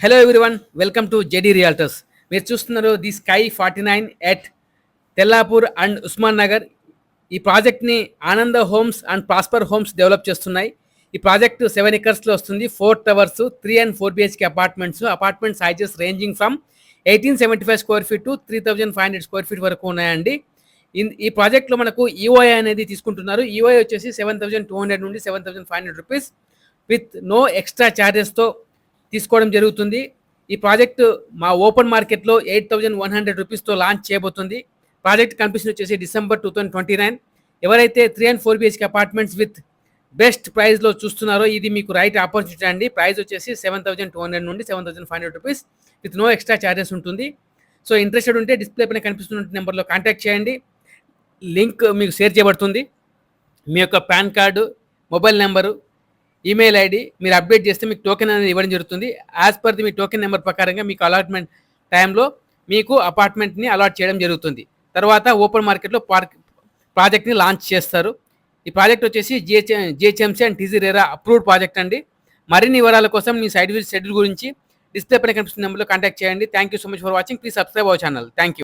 Hello everyone, welcome to JD realtors. మీరు చూస్తున్నారు the sky 49 at Tellapur and Osman Nagar. ఈ ప్రాజెక్ట్ని Ananda homes and prosper homes develop చేస్తున్నాయి. ఈ ప్రాజెక్ట్ 7 ఎకర్స్లో వస్తుంది. 4 towers, 3 and 4 BHK apartment sizes ranging from 1875 square feet to 3500 square feet వరకు ఉన్నాయండి. ఈ ప్రాజెక్ట్లో మనకు ఈఓఐ అనేది తీసుకుంటున్నారు. ఈఓఐ వచ్చేసి 7200 నుండి 7500 రూపీస్ విత్ నో ఎక్స్ట్రా ఛార్జెస్తో తీసుకోవడం జరుగుతుంది. ఈ ప్రాజెక్టు మా ఓపెన్ మార్కెట్లో 8100 రూపీస్తో లాంచ్ చేయబోతుంది. ప్రాజెక్ట్ కంప్లీషన్ వచ్చేసి December 2029. ఎవరైతే 3 and 4 BHK apartments with best ప్రైస్లో చూస్తున్నారో ఇది మీకు రైట్ ఆపర్చునిటీ అండి. ప్రైస్ వచ్చేసి 7200 నుండి 7500 rupees with no extra charges ఉంటుంది. సో ఇంట్రెస్టెడ్ ఉంటే డిస్ప్లే పైన కనిపిస్తున్న నెంబర్లో కాంటాక్ట్ చేయండి. లింక్ మీకు షేర్ చేయబడుతుంది. మీ యొక్క pan card, mobile number, email ID మీరు అప్డేట్ చేస్తే మీకు టోకెన్ అనేది ఇవ్వడం జరుగుతుంది. As per the me token number ప్రకారంగా మీకు అలాట్మెంట్ టైంలో మీకు అపార్ట్మెంట్ని అలాట్ చేయడం జరుగుతుంది. తర్వాత ఓపెన్ మార్కెట్లో ప్రాజెక్ట్ని లాంచ్ చేస్తారు. ఈ ప్రాజెక్ట్ వచ్చేసి GHMC and TG RERA approved project అండి. మరిన్ని వివరాల కోసం మీ సైట్ విజిట్ షెడ్యూల్ గురించి డిస్ప్లే పైన కనిపిస్తున్న నెంబర్లో కాంటాక్ట్ చేయండి. Thank you so much for watching. Please subscribe our channel. Thank you.